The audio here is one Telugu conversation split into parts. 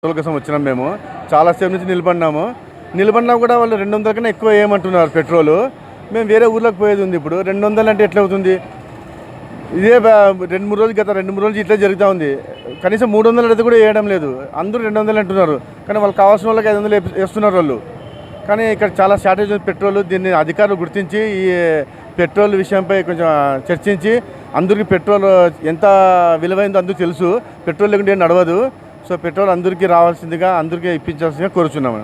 పెట్రోల్ కోసం వచ్చినాం మేము. చాలా సేపు నుంచి నిలబడినా కూడా వాళ్ళు 200 కన్నా ఎక్కువ వేయమంటున్నారు పెట్రోలు. మేము వేరే ఊర్లోకి పోయేది ఉంది. ఇప్పుడు 200 అంటే ఎట్లా అవుతుంది? ఇదే గత 2-3 రోజులు ఇట్లా జరుగుతూ ఉంది. కనీసం 300 అయితే కూడా వేయడం లేదు. అందరూ 200 అంటున్నారు. కానీ వాళ్ళు కావాల్సిన వాళ్ళకి 500 వేస్తున్నారు వాళ్ళు. కానీ ఇక్కడ చాలా షార్టేజ్ ఉంది పెట్రోల్. దీన్ని అధికారులు గుర్తించి ఈ పెట్రోల్ విషయంపై కొంచెం చర్చించి అందరికీ పెట్రోల్ ఎంత విలువైందో అందరికీ తెలుసు. పెట్రోల్ లేకుంటే ఏం నడవదు. సో పెట్రోల్ అందరికీ రావాల్సిందిగా, అందరికీ ఇప్పించాల్సిందిగా కోరుచున్నాము.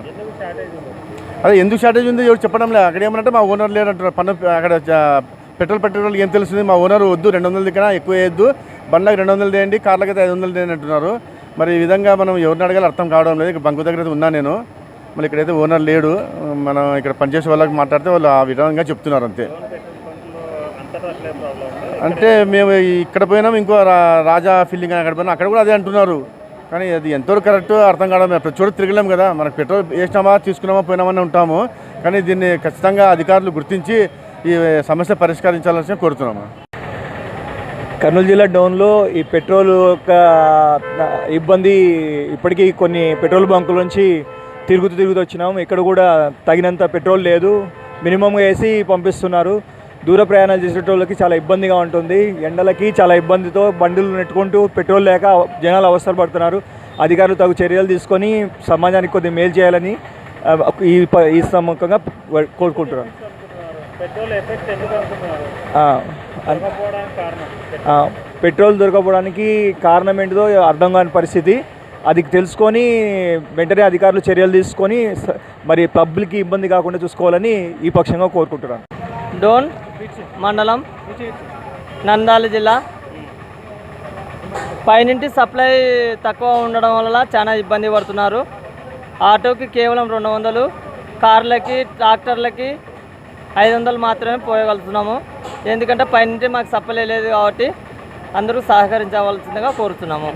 అదే ఎందుకు షార్టేజ్ ఉంది ఎవరు చెప్పడం లేదు. అక్కడ ఏమనంటే మా ఓనర్ లేడు అంటున్నారు. అక్కడ పెట్రోల్ ఏం తెలుస్తుంది, మా ఓనర్ వద్దు 200 కన్నా ఎక్కువ వేయద్దు, బండ్లకు 200 వేయండి, కార్లకి అయితే 500 వేయండి అంటున్నారు. మరి ఈ విధంగా మనం ఎవరిని అడగాలి అర్థం కావడం లేదు. ఇక్కడ బంకు దగ్గర అయితే ఉన్నా నేను. మళ్ళీ ఇక్కడైతే ఓనర్ లేడు. మనం ఇక్కడ పనిచేసే వాళ్ళకి మాట్లాడితే వాళ్ళు ఆ విధంగా చెప్తున్నారు అంతే. అంటే మేము ఇక్కడ పోయినాం, ఇంకో రాజా ఫీల్డింగ్ అని అక్కడ పోయినా, అక్కడ కూడా అదే అంటున్నారు. కానీ అది ఎంతవరకు కరెక్ట్ అర్థం కావడం లేదు. ప్రతి చోట తిరగలేము కదా. మనకు పెట్రోల్ వేసినామా, తీసుకున్నామా, పోయినామని ఉంటాము. కానీ దీన్ని ఖచ్చితంగా అధికారులు గుర్తించి ఈ సమస్య పరిష్కరించాలని కోరుతున్నాము. కర్నూలు జిల్లా డౌన్లో ఈ పెట్రోల్ యొక్క ఇబ్బంది ఇప్పటికీ కొన్ని పెట్రోల్ బంకుల నుంచి తిరుగుతూ వచ్చినాము. ఇక్కడ కూడా తగినంత పెట్రోల్ లేదు. మినిమం వేసి పంపిస్తున్నారు. దూర ప్రయాణాలు చేసేటోళ్ళకి చాలా ఇబ్బందిగా ఉంటుంది. ఎండలకి చాలా ఇబ్బందితో బండులు నెట్టుకుంటూ పెట్రోల్ లేక జనాలు అవసరం పడుతున్నారు. అధికారులు తగు చర్యలు తీసుకొని సమాజానికి కొద్దిగా మేలు చేయాలని ఈ సముఖంగా కోరుకుంటున్నాను. పెట్రోల్ దొరకపోవడానికి కారణం ఏంటిదో అర్థం కాని పరిస్థితి. అది తెలుసుకొని వెంటనే అధికారులు చర్యలు తీసుకొని మరి పబ్లిక్కి ఇబ్బంది కాకుండా చూసుకోవాలని ఈ పక్షంగా కోరుకుంటున్నాను. డోన్ మండలం, నంద్యాల జిల్లా. పైనుంటి సప్లై తక్కువ ఉండడం వల్ల చాలా ఇబ్బంది పడుతున్నారు. ఆటోకి కేవలం 200, కార్లకి ట్రాక్టర్లకి 500 మాత్రమే పోయగలుగుతున్నాము. ఎందుకంటే పైనుంటి మాకు సప్లై లేదు కాబట్టి అందరూ సహకరించవలసిందిగా కోరుతున్నాము.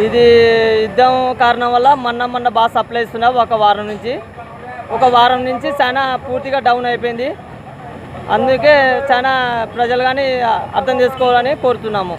ఇది యుద్ధం కారణం వల్ల మొన్న బాగా సప్లై ఇస్తున్నాం. ఒక వారం నుంచి చాలా పూర్తిగా డౌన్ అయిపోయింది. అందుకే చాలా ప్రజలు కానీ అర్థం చేసుకోవాలని కోరుతున్నాము.